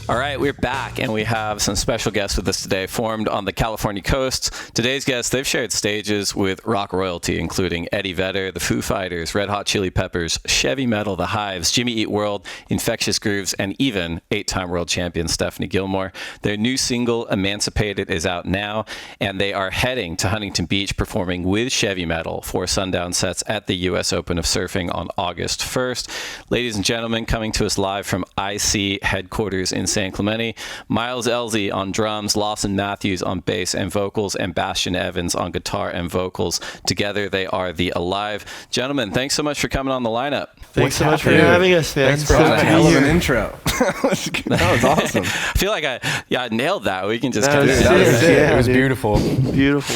All right, we're back, and we have some special guests with us today, formed on the California coast. Today's guests, they've shared stages with rock royalty, including Eddie Vedder, the Foo Fighters, Red Hot Chili Peppers, Chevy Metal, The Hives, Jimmy Eat World, Infectious Grooves, and even 8-time world champion Stephanie Gilmore. Their new single, Emancipated, is out now, and they are heading to Huntington Beach, performing with Chevy Metal for Sundown Sets at the U.S. Open of Surfing on August 1st. Ladies and gentlemen, coming to us live from IC headquarters in San Clemente, Miles Elze on drums, Lawson Matthews on bass and vocals, and Bastian Evans on guitar and vocals. Together, they are the Alive. Gentlemen, thanks so much for coming on the lineup. Thanks so much for having us, man. Thanks for that hell of an intro. That was awesome. I feel like I nailed that. We can just it was beautiful. Beautiful.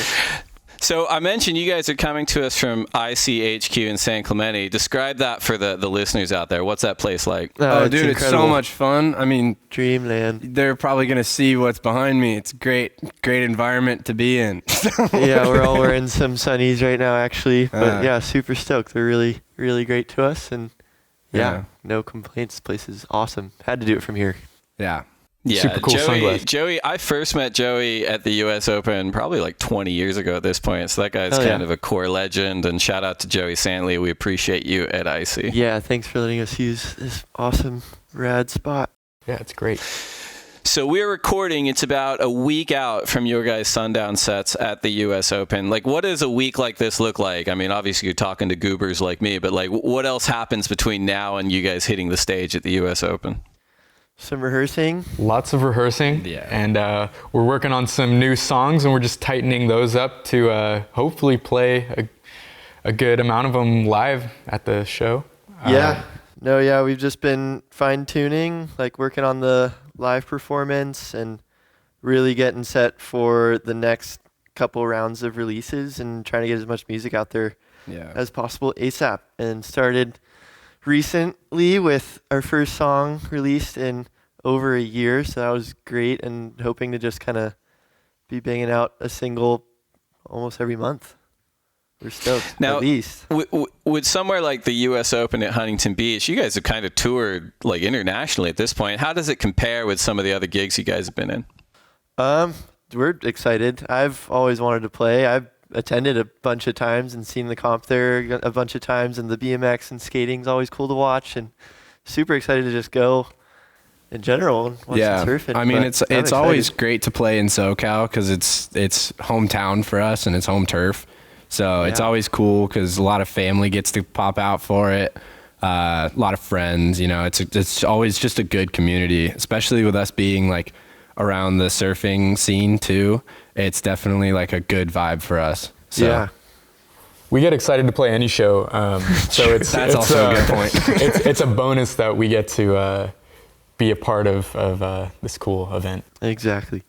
So I mentioned you guys are coming to us from ICHQ in San Clemente. Describe that for the listeners out there. What's that place like? Oh, dude, it's so much fun. I mean, dreamland. They're probably going to see what's behind me. It's a great environment to be in. Yeah, we're all wearing some sunnies right now, actually. But yeah, super stoked. They're really, really great to us. And yeah, no complaints. This place is awesome. Had to do it from here. Yeah. Yeah, super cool sunglasses. Joey, I first met Joey at the U.S. Open probably like 20 years ago at this point. So that guy's kind of a core legend. And shout out to Joey Santley. We appreciate you at IC. Yeah, thanks for letting us use this awesome, rad spot. Yeah, it's great. So we're recording. It's about a week out from your guys' Sundown Sets at the U.S. Open. Like, what does a week like this look like? I mean, obviously you're talking to goobers like me, but like, what else happens between now and you guys hitting the stage at the U.S. Open? Some rehearsing. Lots of rehearsing. Yeah. And we're working on some new songs, and we're just tightening those up to hopefully play a good amount of them live at the show. We've just been fine-tuning, like working on the live performance and really getting set for the next couple rounds of releases and trying to get as much music out there as possible ASAP. And started recently with our first song released in over a year, so that was great, and hoping to just kind of be banging out a single almost every month. We're stoked, now, at least. With somewhere like the U.S. Open at Huntington Beach, you guys have kind of toured like internationally at this point. How does it compare with some of the other gigs you guys have been in? We're excited. I've always wanted to play. I've attended a bunch of times and seen the comp there a bunch of times, and the BMX and skating is always cool to watch, and super excited to just go in general and watch some surfing. I mean, it's always great to play in SoCal because it's hometown for us and it's home turf. So it's always cool because a lot of family gets to pop out for it. A lot of friends, you know, it's always just a good community, especially with us being like around the surfing scene too. It's definitely like a good vibe for us. So. Yeah. We get excited to play any show. So that's also a good point. it's a bonus that we get to be a part of this cool event. Exactly.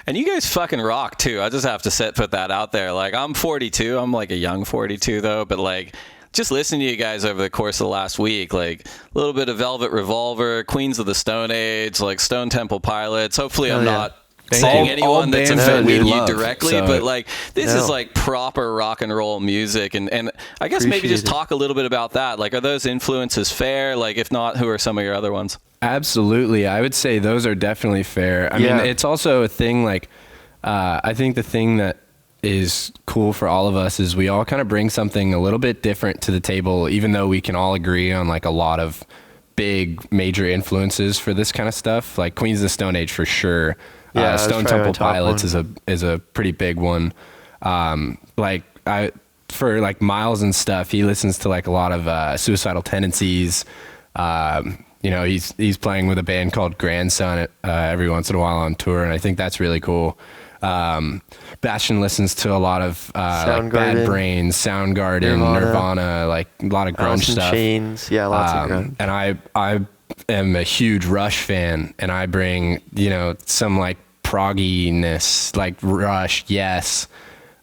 And you guys fucking rock too. I just have to put that out there. Like, I'm 42. I'm like a young 42 though, but like, just listening to you guys over the course of the last week, like a little bit of Velvet Revolver, Queens of the Stone Age, like Stone Temple Pilots. Hopefully I'm not saying anyone that's offending you directly, but like this is like proper rock and roll music. And I guess maybe just talk a little bit about that. Like, are those influences fair? Like, if not, who are some of your other ones? Absolutely. I would say those are definitely fair. I mean, it's also a thing like, I think the thing that is cool for all of us is we all kind of bring something a little bit different to the table, even though we can all agree on like a lot of big major influences for this kind of stuff. Like Queens of the Stone Age for sure. Stone Temple Pilots is a pretty big one. For like Miles and stuff, he listens to like a lot of Suicidal Tendencies. You know, he's playing with a band called Grandson every once in a while on tour, and I think that's really cool. Bastian listens to a lot of like Bad Brains, Soundgarden, Nirvana, like a lot of grunge stuff. Chains. Yeah, lots of grunge. And I am a huge Rush fan, and I bring, you know, some like progginess, like Rush, Yes.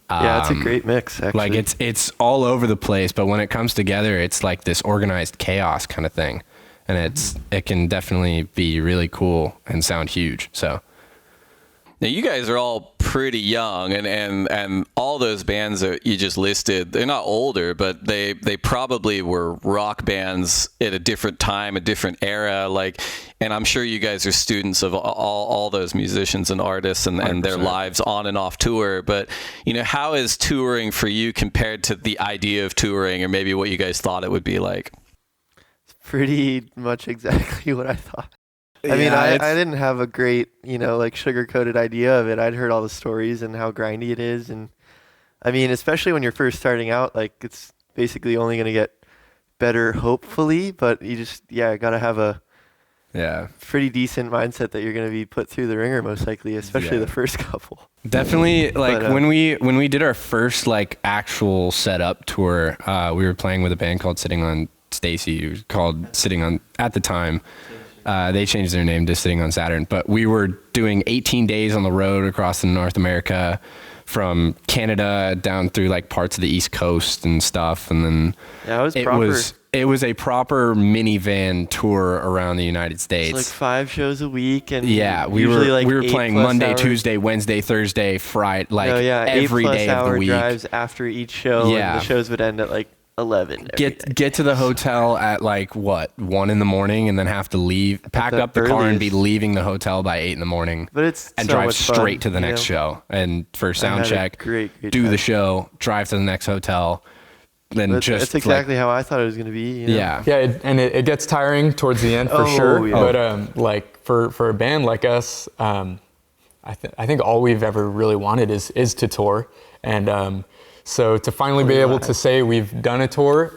Yeah, it's a great mix, actually. Like it's all over the place, but when it comes together, it's like this organized chaos kind of thing. And it can definitely be really cool and sound huge. So Now, you guys are all pretty young, and all those bands that you just listed, they're not older, but they probably were rock bands at a different time, a different era. Like, and I'm sure you guys are students of all those musicians and artists and their lives on and off tour. But, you know, how is touring for you compared to the idea of touring, or maybe what you guys thought it would be like? It's pretty much exactly what I thought. I mean, I didn't have a great, like sugar-coated idea of it. I'd heard all the stories and how grindy it is. And I mean, especially when you're first starting out, like it's basically only going to get better, hopefully. But you just, got to have a pretty decent mindset that you're going to be put through the ringer most likely, especially the first couple. Definitely, like when we did our first like actual setup tour, we were playing with a band called Sitting on Stacy, who was called Sitting on at the time. They changed their name to Sitting on Saturn, but we were doing 18 days on the road across North America, from Canada down through like parts of the East Coast and stuff. And then it was a proper minivan tour around the United States. It's like 5 shows a week, and we were playing Monday, Tuesday, Wednesday, Thursday, Friday, like every day of the week. Drives after each show, and the shows would end at like 11. Get to the hotel at like 1 in the morning, and then have to leave, pack up the car, and be leaving the hotel by 8 in the morning. But it's and so drive much straight fun, to the next show, and for sound check, great do time. the show, drive to the next hotel. Then that's exactly how I thought it was going to be. Yeah, and it gets tiring towards the end for sure. Yeah. But like for a band like us, I think all we've ever really wanted is to tour, and so to finally be able to say we've done a tour,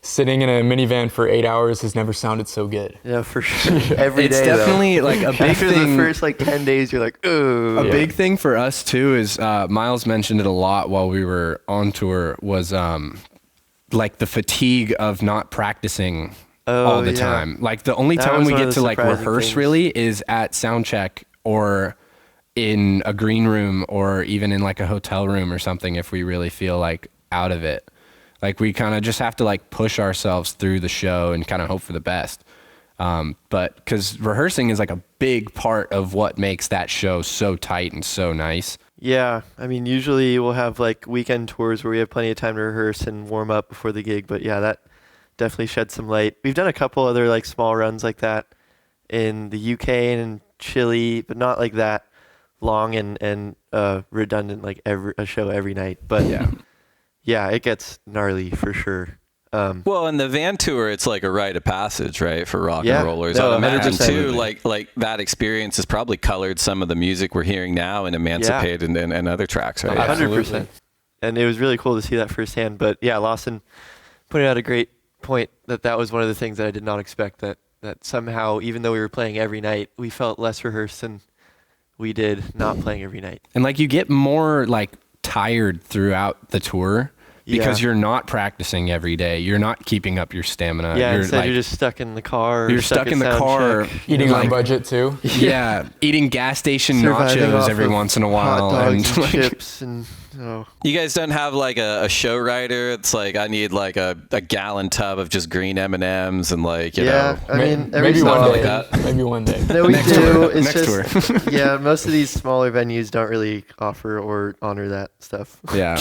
sitting in a minivan for 8 hours has never sounded so good. Yeah, for sure. Every it's day, definitely like a big After thing. the first like 10 days, you're like, ooh. A big thing for us too is Miles mentioned it a lot while we were on tour, was like the fatigue of not practicing all the time. Like the only time we get to like rehearse really is at sound check, or in a green room, or even in like a hotel room or something, if we really feel like out of it. Like we kind of just have to like push ourselves through the show and kind of hope for the best. But because rehearsing is like a big part of what makes that show so tight and so nice. Yeah, I mean, usually we'll have like weekend tours where we have plenty of time to rehearse and warm up before the gig. But yeah, that definitely sheds some light. We've done a couple other like small runs like that in the UK and in Chile, but not like that long and redundant, like a show every night. But yeah, it gets gnarly for sure. Well, in the van tour, it's like a rite of passage, right, for rock and rollers. No, I imagine 100%. too, like that experience has probably colored some of the music we're hearing now in Emancipated and other tracks, right? 100%. And it was really cool to see that firsthand. But yeah, Lawson pointed out a great point that was one of the things that I did not expect, that somehow, even though we were playing every night, we felt less rehearsed than we did not playing every night. And like you get more like tired throughout the tour because you're not practicing every day. You're not keeping up your stamina. Yeah, instead you're just stuck in the car. You're stuck in the car. Eating on budget too. Yeah, eating gas station nachos every once in a while. Hot dogs and chips and... You guys don't have like a show writer? It's like, I need like a gallon tub of just green M&Ms and like, you know. I mean, maybe one day. That. Maybe one day. No, we do. It's Next just, tour. Yeah, most of these smaller venues don't really offer or honor that stuff. Yeah.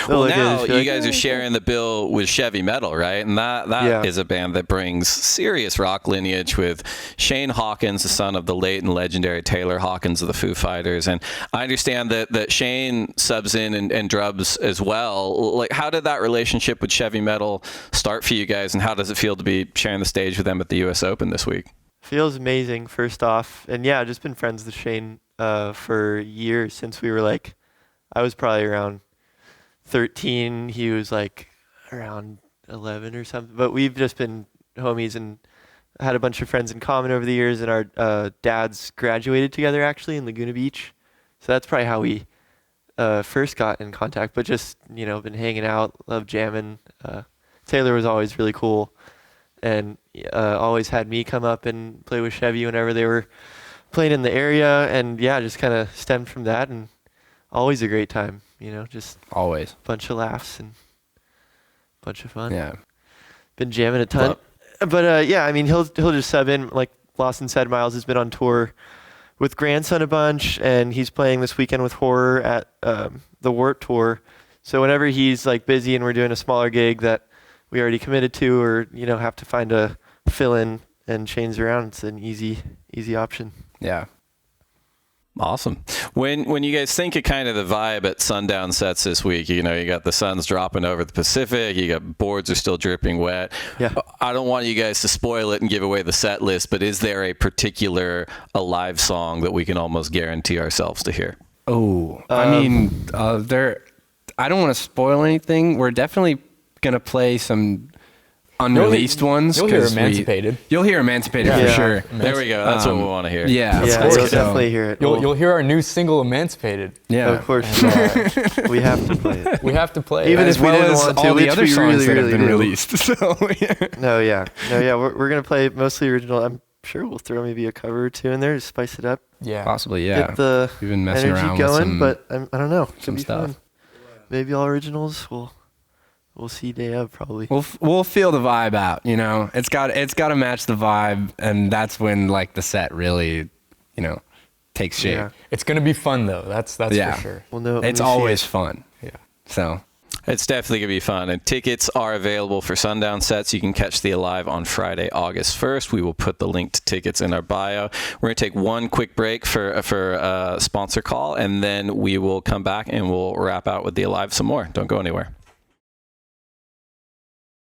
Well, now you guys are sharing the bill with Chevy Metal, right? And that is a band that brings serious rock lineage, with Shane Hawkins, the son of the late and legendary Taylor Hawkins of the Foo Fighters. And I understand that Shane subs in and drums as well. Like, how did that relationship with Chevy Metal start for you guys, and how does it feel to be sharing the stage with them at the US Open this week? Feels amazing, first off. And yeah, just been friends with Shane for years, since we were like, I was probably around 13. He was like around 11 or something. But we've just been homies and had a bunch of friends in common over the years. And our dads graduated together actually in Laguna Beach. So that's probably how we first got in contact. But just, been hanging out, love jamming. Taylor was always really cool, and always had me come up and play with Chevy whenever they were playing in the area. And yeah, just kind of stemmed from that, and always a great time, just always a bunch of laughs and a bunch of fun. Yeah. Been jamming a ton. But yeah, I mean, he'll just sub in. Like Lawson said, Miles has been on tour with Grandson a bunch, and he's playing this weekend with Horror at the Warped Tour. So whenever he's like busy and we're doing a smaller gig that we already committed to, or have to find a fill-in and change around, it's an easy option. Yeah. Awesome. When you guys think of kind of the vibe at Sundown Sets this week, you got the sun's dropping over the Pacific, you got boards are still dripping wet. Yeah. I don't want you guys to spoil it and give away the set list, but is there a particular live song that we can almost guarantee ourselves to hear? Oh, I don't want to spoil anything. We're definitely going to play some unreleased ones. You'll hear Emancipated. You'll hear Emancipated for sure. There we go. That's what we want to hear. Yeah, you'll definitely hear it. You'll hear our new single, Emancipated. Yeah, of course. We have to play it. We have to play it. Even as if we well didn't as want to, all the which other we songs that have really been do. released. So We're gonna play mostly original. I'm sure we'll throw maybe a cover or two in there to spice it up. Yeah, possibly. Yeah, Get the we've been messing energy around going, with some, but I don't know. Could some be stuff. fun. Maybe all originals. We'll see day of probably. We'll feel the vibe out. It's got to match the vibe, and that's when like the set really, takes shape. Yeah. it's gonna be fun though. That's for sure. Well, no, It's always fun. Yeah. So. It's definitely going to be fun. And tickets are available for Sundown Sets. You can catch the Alive on Friday, August 1st. We will put the link to tickets in our bio. We're going to take one quick break for a sponsor call, and then we will come back and we'll wrap out with the Alive some more. Don't go anywhere.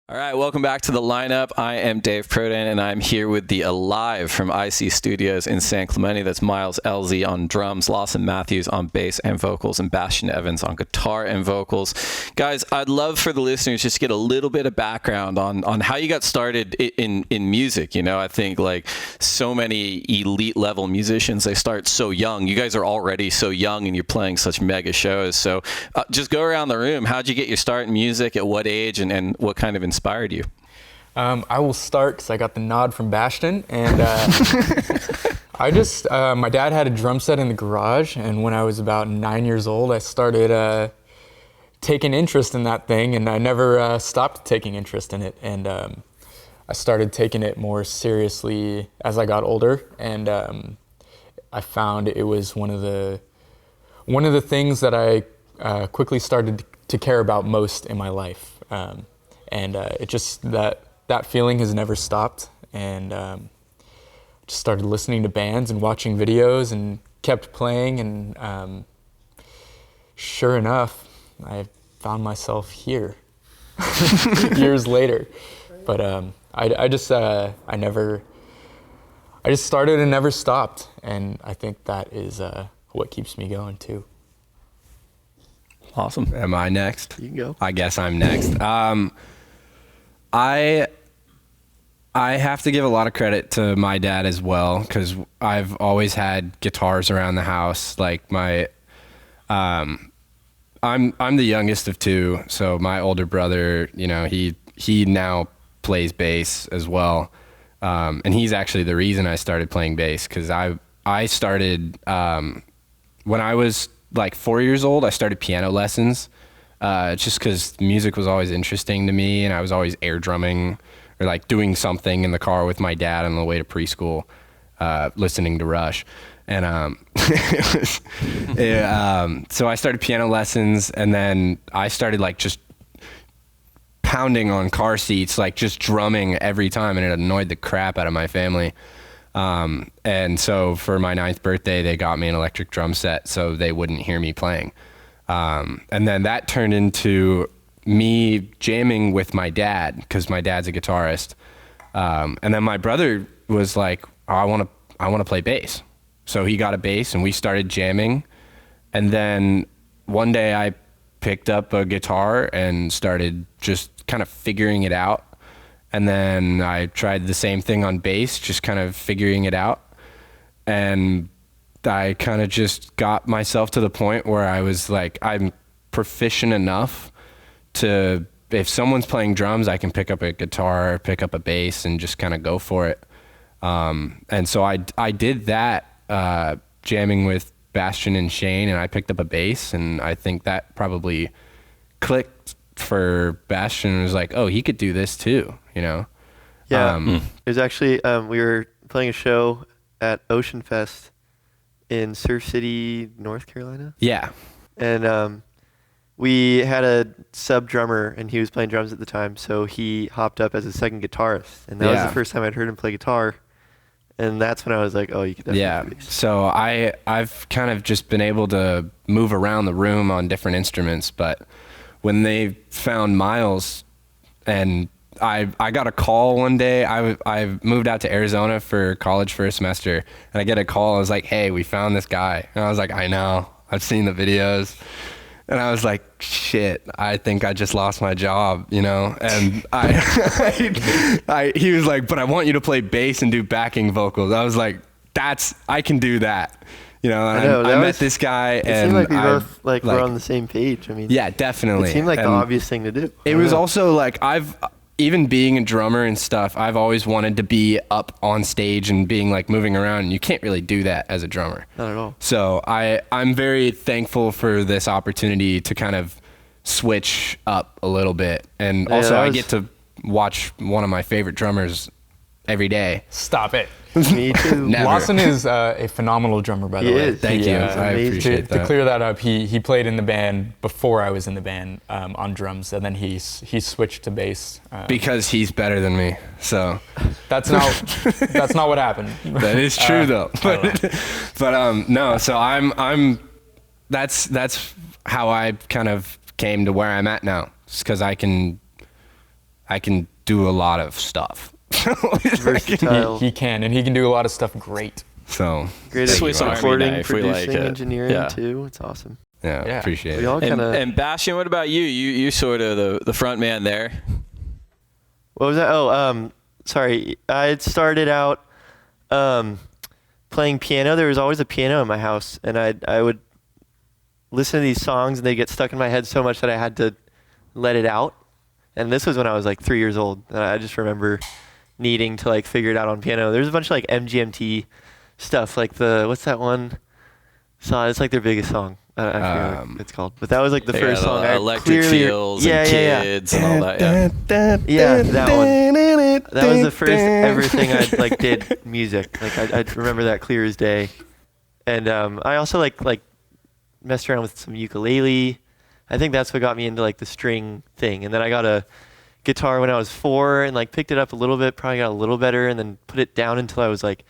All right, welcome back to the lineup. I am Dave Prodan, and I'm here with the Alive from IC Studios in San Clemente. That's Miles Elze on drums, Lawson Matthews on bass and vocals, and Bastian Evans on guitar and vocals. Guys, I'd love for the listeners just to get a little bit of background on how you got started in music. I think like so many elite level musicians, they start so young. You guys are already so young, and you're playing such mega shows. So just go around the room. How'd you get your start in music? At what age, and what kind of inspired you? I will start because I got the nod from Bastian, and my dad had a drum set in the garage, and when I was about 9 years old, I started taking interest in that thing, and I never stopped taking interest in it, and I started taking it more seriously as I got older, and I found it was one of the things that I quickly started to care about most in my life. And it just, that feeling has never stopped, and just started listening to bands and watching videos and kept playing, and sure enough, I found myself here years later. But I just started and never stopped, and I think that is what keeps me going too. Awesome. Am I next? You can go. I guess I'm next. I have to give a lot of credit to my dad as well, because I've always had guitars around the house. Like I'm the youngest of two, so my older brother, he now plays bass as well, and he's actually the reason I started playing bass, because I started when I was like 4 years old. I started piano lessons. Just because music was always interesting to me, and I was always air drumming or like doing something in the car with my dad on the way to preschool, listening to Rush. And so I started piano lessons, and then I started like just pounding on car seats, like just drumming every time, and it annoyed the crap out of my family. And so for my 9th birthday, they got me an electric drum set so they wouldn't hear me playing. And then that turned into me jamming with my dad, because my dad's a guitarist. And then my brother was like, I want to play bass. So he got a bass and we started jamming. And then one day I picked up a guitar and started just kind of figuring it out. And then I tried the same thing on bass, just kind of figuring it out. And I kind of just got myself to the point where I was like, I'm proficient enough to, if someone's playing drums, I can pick up a guitar, pick up a bass, and just kind of go for it. And so I did that, jamming with Bastian and Shane, and I picked up a bass, and I think that probably clicked for Bastian, and was like, oh, he could do this too, Yeah. It was actually, we were playing a show at Ocean Fest in Surf City, North Carolina. Yeah. And we had a sub drummer, and he was playing drums at the time, so he hopped up as a second guitarist, and that was the first time I'd heard him play guitar. And that's when I was like, oh, you could definitely do bass. So I've kind of just been able to move around the room on different instruments, but when they found Miles, and I got a call one day, I moved out to Arizona for college for a semester, and I get a call. I was like, hey, we found this guy. And I was like, I know, I've seen the videos. And I was like, shit, I think I just lost my job, you know? And he was like, but I want you to play bass and do backing vocals. I was like, I can do that. You know, I met this guy, and it seemed like we both were on the same page. I mean, yeah, definitely. It seemed like the obvious thing to do. It was also like, even being a drummer and stuff, I've always wanted to be up on stage and being like moving around, and you can't really do that as a drummer. Not at all. So I'm very thankful for this opportunity to kind of switch up a little bit. And also I get to watch one of my favorite drummers every day. Stop it. Me too. Lawson is a phenomenal drummer, by the way. Thank you. I appreciate that. To clear that up, he played in the band before I was in the band on drums, and then he switched to bass. Because he's better than me. So that's not what happened. That is true though. But no. So that's how I kind of came to where I'm at now. It's because I can do a lot of stuff. Versatile. He can do a lot of stuff great. So great at recording, producing, like engineering too. It's awesome. Yeah, appreciate it. We all and Bastian, what about you? You sort of the front man there. What was that? Oh, sorry. I had started out playing piano. There was always a piano in my house, and I would listen to these songs, and they get stuck in my head so much that I had to let it out. And this was when I was like 3 years old, and I just remember needing to like figure it out on piano. There's a bunch of like MGMT stuff, like what's that one song? It's like their biggest song. I forget what it's called, but that was like the first song. Electric Fields and Kids and all that. Yeah, that one. That was the first ever thing I like did music. Like I remember that clear as day. And I also like messed around with some ukulele. I think that's what got me into like the string thing. And then I got a guitar when I was 4 and like picked it up a little bit, probably got a little better, and then put it down until I was like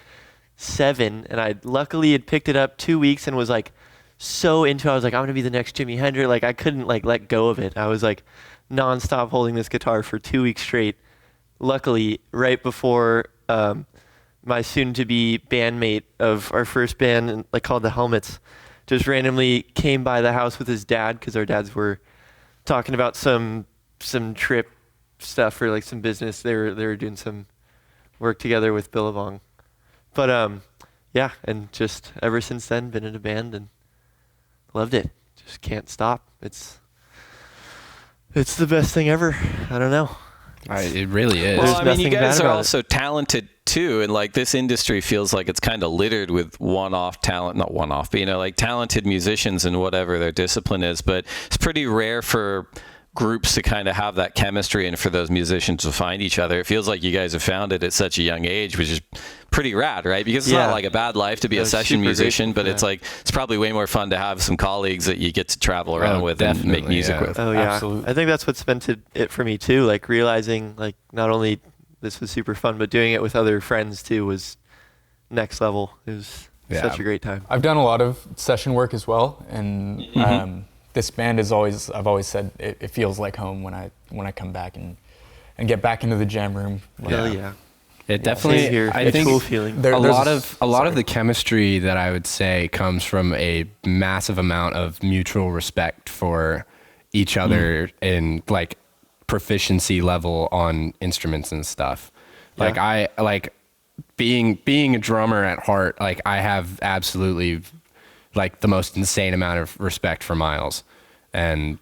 7. And I luckily had picked it up 2 weeks and was like so into it. I was like, I'm gonna be the next Jimi Hendrix. Like I couldn't like let go of it. I was like nonstop holding this guitar for 2 weeks straight. Luckily, right before my soon-to-be bandmate of our first band, like called the Helmets, just randomly came by the house with his dad, because our dads were talking about some trip stuff for like some business. They were doing some work together with Billabong. But yeah, and just ever since then been in a band and loved it. Just can't stop. It's the best thing ever. I don't know. It really is. Well, I mean, you guys are also talented too, and like this industry feels like it's kind of littered with one-off talent, not one-off, but like talented musicians in whatever their discipline is. But it's pretty rare for groups to kind of have that chemistry and for those musicians to find each other. It feels like you guys have found it at such a young age, which is pretty rad, right? Because it's not like a bad life to be a session musician, but it's like it's probably way more fun to have some colleagues that you get to travel around with and make music with. Oh yeah, absolutely. I think that's what cemented it for me too. Like realizing like not only this was super fun, but doing it with other friends too was next level. It was such a great time. I've done a lot of session work as well, and this band is I've always said it feels like home when I come back and get back into the jam room. Hell yeah. It definitely, I think, cool feeling. A lot of the chemistry that I would say comes from a massive amount of mutual respect for each other and like proficiency level on instruments and stuff. Like I like being a drummer at heart. Like I have absolutely like the most insane amount of respect for Miles, and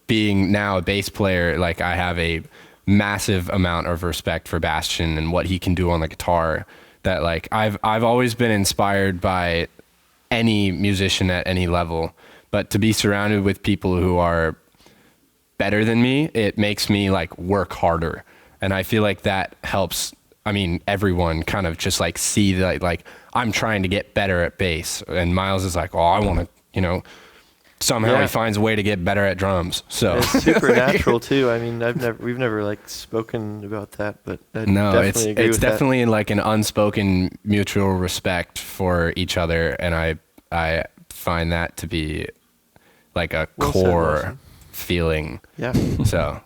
being now a bass player, like I have a massive amount of respect for Bastian and what he can do on the guitar. That like I've always been inspired by any musician at any level, but to be surrounded with people who are better than me, it makes me like work harder, and I feel like that helps I mean, everyone kind of just like see that, like, I'm trying to get better at bass. And Miles is like, oh, I want to, somehow he finds a way to get better at drums. So it's super natural too. I mean, we've never like spoken about that, but I definitely agree it's with definitely that. like an unspoken mutual respect for each other. And I find that to be like a core feeling. Yeah. So.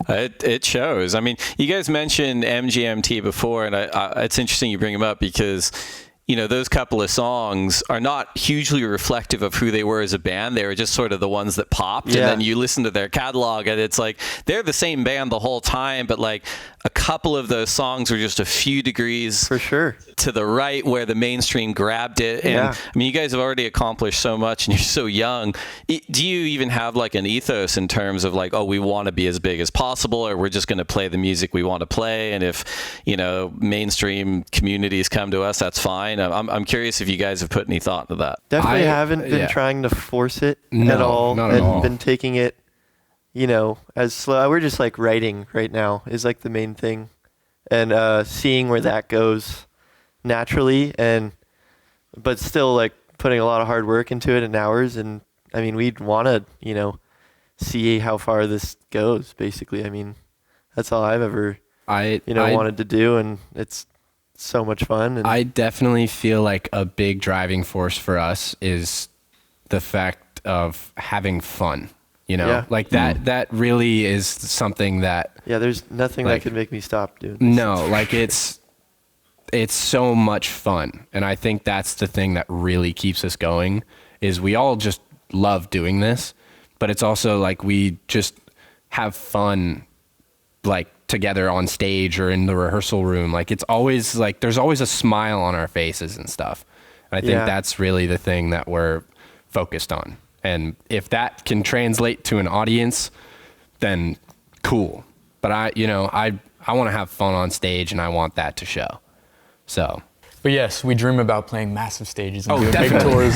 It shows. I mean, you guys mentioned MGMT before, and it's interesting you bring them up because, those couple of songs are not hugely reflective of who they were as a band. They were just sort of the ones that popped. Yeah. And then you listen to their catalog and it's like they're the same band the whole time, but like a couple of those songs were just a few degrees for sure to the right where the mainstream grabbed it. And I mean, you guys have already accomplished so much and you're so young. Do you even have like an ethos in terms of like, oh, we want to be as big as possible, or we're just going to play the music we want to play? And if, mainstream communities come to us, that's fine. I'm curious if you guys have put any thought into that. Definitely haven't been trying to force it at all. Not at all. Been taking it, as slow. We're just like writing right now is like the main thing, and seeing where that goes naturally, but still like putting a lot of hard work into it and hours. And I mean, we'd want to, see how far this goes. Basically, I mean, that's all I've ever, wanted to do, and it's so much fun. And I definitely feel like a big driving force for us is the fact of having fun, like that really is something that, there's nothing that could make me stop doing this. No, like it's so much fun. And I think that's the thing that really keeps us going is we all just love doing this, but it's also like we just have fun, like together on stage or in the rehearsal room. Like it's always like there's always a smile on our faces and stuff. And I think that's really the thing that we're focused on. And if that can translate to an audience, then cool. But I want to have fun on stage and I want that to show. So. But yes, we dream about playing massive stages and doing big tours,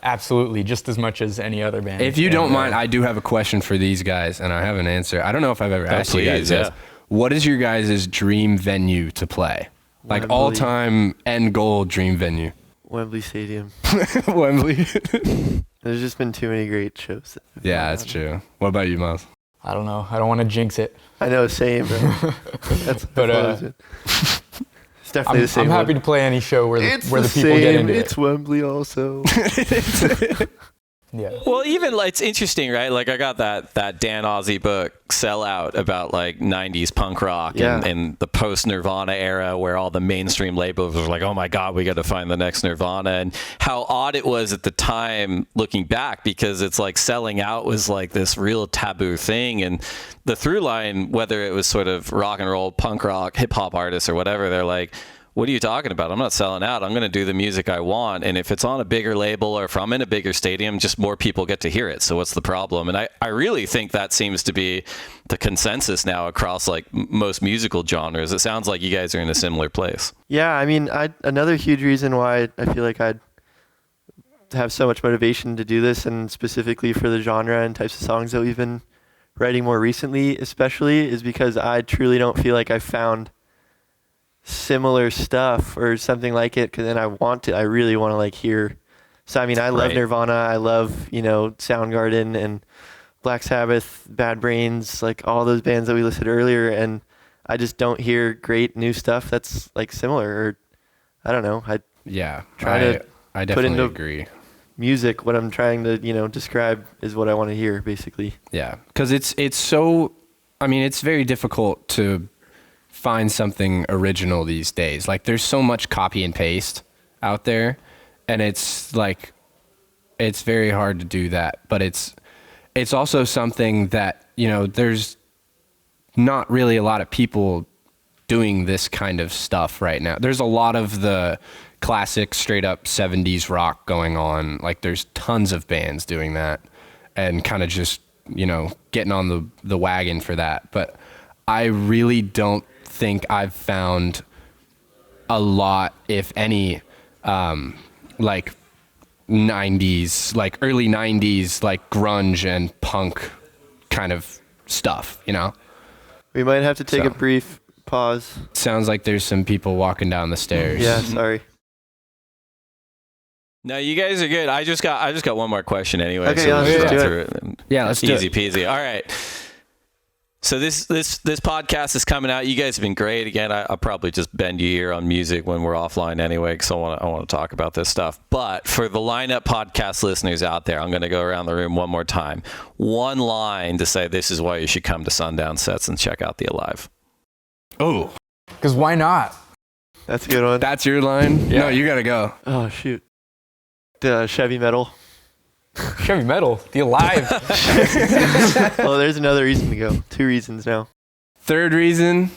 absolutely, just as much as any other band. If you don't mind, I do have a question for these guys, and I have an answer. I don't know if I've ever asked you guys this. What is your guys' dream venue to play? Like Wembley. All-time end goal dream venue? Wembley Stadium. Wembley. There's just been too many great shows. Yeah, that's true. What about you, Miles? I don't know. I don't want to jinx it. I know, same. It's definitely the same. I'm happy to play any show where the people get into it. It's Wembley also. Yeah. Well, even it's interesting, right? Like I got that Dan Ozzie book, Sellout, about like 90s punk rock and the post Nirvana era where all the mainstream labels were like, oh my God, we got to find the next Nirvana. And how odd it was at the time looking back, because it's like selling out was like this real taboo thing. And the through line, whether it was sort of rock and roll, punk rock, hip hop artists or whatever, they're like, what are you talking about? I'm not selling out. I'm going to do the music I want. And if it's on a bigger label or if I'm in a bigger stadium, just more people get to hear it. So what's the problem? And I really think that seems to be the consensus now across like most musical genres. It sounds like you guys are in a similar place. Yeah, I mean, another huge reason why I feel like I'd have so much motivation to do this, and specifically for the genre and types of songs that we've been writing more recently especially, is because I truly don't feel like I've found similar stuff or something like it, because then I really want to like hear. So I mean, I love Nirvana, I love Soundgarden and Black Sabbath, Bad Brains, like all those bands that we listed earlier, and I just don't hear great new stuff that's like similar, or I don't know. I definitely agree. Music, what I'm trying to describe is what I want to hear, basically. Yeah, because it's so. I mean, it's very difficult to find something original these days. Like there's so much copy and paste out there, and it's like it's very hard to do that. But it's also something that there's not really a lot of people doing this kind of stuff right now. There's a lot of the classic straight up 70s rock going on. Like there's tons of bands doing that and kind of just getting on the wagon for that. But I really don't think I've found a lot, if any, like 90s, like early 90s, like grunge and punk kind of stuff, We might have to take a brief Pause. Sounds like there's some people walking down the stairs. Yeah, sorry. No, you guys are good. I just got one more question anyway. Okay, so let's we'll just get do through it. Yeah, let's do easy it. peasy. All right. So this podcast is coming out. You guys have been great. Again, I'll probably just bend your ear on music when we're offline anyway, because I want to talk about this stuff. But for the Lineup podcast listeners out there, I'm going to go around the room one more time. One line to say this is why you should come to Sundown Sets and check out the Alive. Oh, Because why not? That's a good one. that's your line? Yeah. No, you got to go. Oh, shoot. The Chevy Metal. Chevy Metal, the Alive. Well, there's another reason to go. 2 reasons now. Third reason,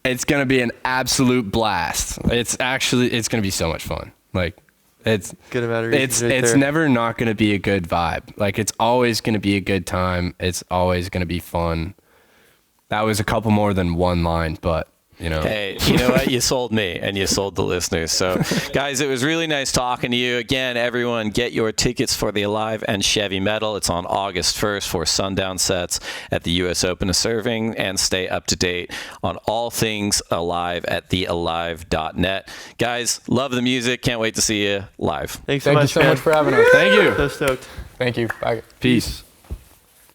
it's going to be an absolute blast. It's going to be so much fun. Like, it's Good amount of reasons right it's there. never not going to be a good vibe. Like, it's always going to be a good time. It's always going to be fun. That was a couple more than one line, but you know. Hey, you know what? You sold me and you sold the listeners. So, guys, it was really nice talking to you. Again, everyone, get your tickets for the Alive and Chevy Metal. It's on August 1st for Sundown Sets at the U.S. Open of Serving, and stay up to date on all things Alive at thealive.net. Guys, love the music. Can't wait to see you live. Thanks so Thank you much, so man. much for having us. Thank you. So stoked. Thank you. Bye. Peace.